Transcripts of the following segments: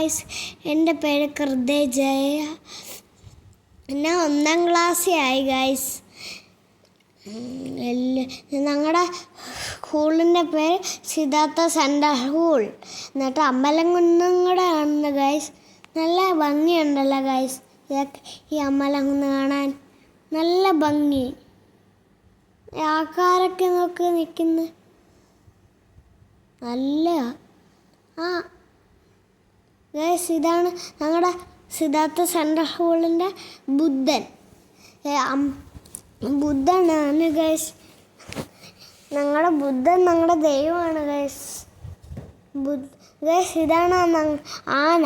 Guys, എൻ്റെ പേര് ഹൃദയ ജയ. ഞാൻ 1ാം ക്ലാസ്സിലായി ഗായ്സ്. ഞങ്ങളുടെ സ്കൂളിൻ്റെ പേര് സിദ്ധാർത്ഥ സെൻട്രൽ സ്കൂൾ. എന്നിട്ട് അമ്പലം കുന്നും കൂടെ കാണുന്നത് ഗായ്സ്. നല്ല ഭംഗിയുണ്ടല്ലോ ഗായ്സ് ഈ അമ്പലം കുന്ന് കാണാൻ. നല്ല ഭംഗി. ആൾക്കാരൊക്കെ നോക്കി നിൽക്കുന്നു. നല്ല ഗായ്സ്, ഇതാണ് ഞങ്ങളുടെ സിദ്ധാർത്ഥ സെൻട്രൽ സ്കൂളിൻ്റെ ബുദ്ധനാണ് ഗായ്സ്. ഞങ്ങളുടെ ബുദ്ധൻ ഞങ്ങളുടെ ദൈവമാണ് ഗായ്സ്. ഗായ്സ്, ഇതാണ് ആന.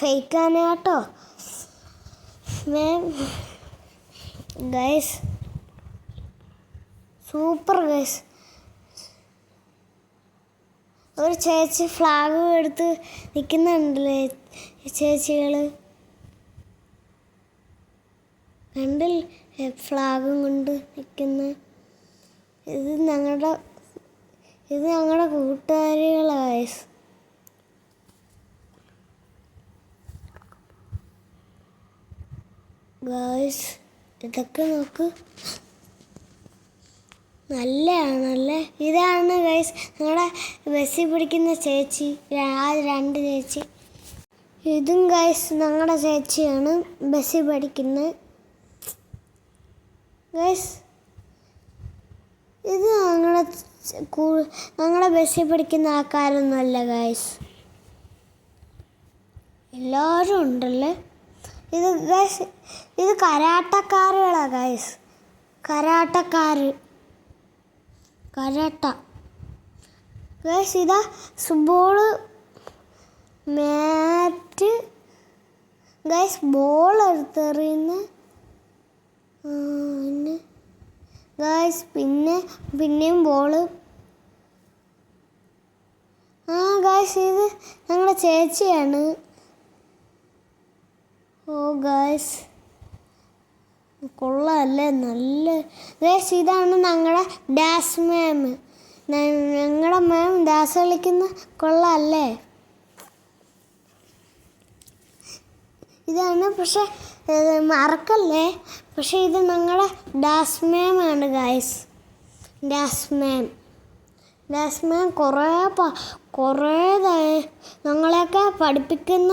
ഫേക്ക് ആന കേട്ടോ ഗായ്സ്. Super guys. ഒരു ചേച്ചി ഫ്ലാഗ് എടുത്ത് നിൽക്കുന്നുണ്ടല്ലേ ചേച്ചികൾ. കണ്ടില്ലേ ഫ്ലാഗും കൊണ്ട് നിൽക്കുന്ന. ഇത് ഞങ്ങളുടെ കൂട്ടുകാരികളാണ് ഗായ്സ്. ഗായ്സ്, ഇതൊക്കെ നോക്ക്. നല്ല ഇതാണ് ഗൈസ് ഞങ്ങളുടെ ബസ്സിൽ പിടിക്കുന്ന ചേച്ചി. 2 ചേച്ചി. ഇതും ഗൈസ് ഞങ്ങളുടെ ചേച്ചിയാണ് ബസ്സിൽ പഠിക്കുന്നത് ഗൈസ്. ഇത് ഞങ്ങളുടെ ബസ്സിൽ പഠിക്കുന്ന ആൾക്കാരൊന്നുമല്ല ഗൈസ്. എല്ലാവരും ഉണ്ടല്ലേ. ഇത് ഗൈസ് ഇത് കരാട്ടക്കാരുകളാണ് ഗൈസ്. Karate guys. ഇതാ ബോള് മാറ്റ് ഗൈസ്. ബോൾ എടുത്തെറിയുന്ന ഗൈസ്. പിന്നെയും ബോള്. ഗൈസ്, ഇത് ഞങ്ങളുടെ ചേച്ചിയാണ്. ഗൈസ്, കൊള്ളാമല്ലേ. നല്ല ഗൈസ്. ഇതാണ് ഞങ്ങളുടെ ഡാൻസ് മാം. ഞങ്ങളുടെ മാം ഡാൻസ് കളിക്കുന്ന കൊള്ളാമല്ലേ. ഇതാണ് പക്ഷെ മറക്കല്ലേ. പക്ഷെ ഇത് ഞങ്ങളുടെ ഡാൻസ് മാമാണ് ഗൈസ്. ഡാൻസ് മാം കുറേ ഞങ്ങളെയൊക്കെ പഠിപ്പിക്കുന്ന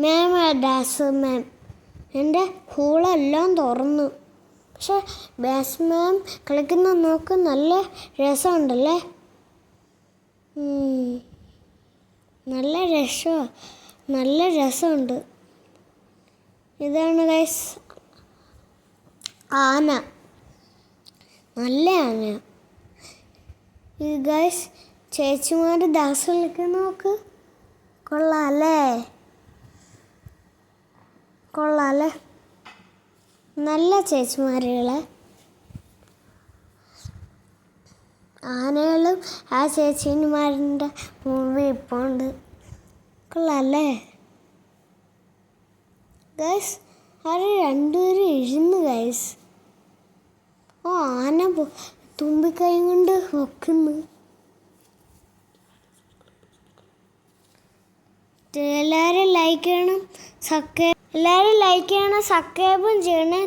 മാമാണ് ഡാൻസ് മാം. എൻ്റെ സ്കൂളെല്ലാം തുറന്നു. പക്ഷെ ഡാൻസ് മാം കളിക്കുന്ന നോക്ക് നല്ല രസമുണ്ടല്ലേ. നല്ല രസമുണ്ട്. ഇതാണ് ഗൈസ് ആന. നല്ല ആന. ഇത് ഗൈസ് ചേച്ചിമാർ ഡാൻസ് കളിക്കുന്ന നോക്ക്. കൊള്ളാമല്ലേ. നല്ല ചേച്ചിമാരുകളെ. ആനകളും ആ ചേച്ചിമാരുടെ മൂവി ഇപ്പോൾ ഉണ്ട്. കൊള്ളാമല്ലേ ഗൈസ്. അവർ 2 പേരും ഇരുന്ന് ഗൈസ്. ആന തുമ്പിക്കൈ കൊണ്ട് വെക്കുന്നു. എല്ലാവരും ലൈക്ക് ചെയ്യണം, സബ്സ്ക്രൈബും ചെയ്യണം.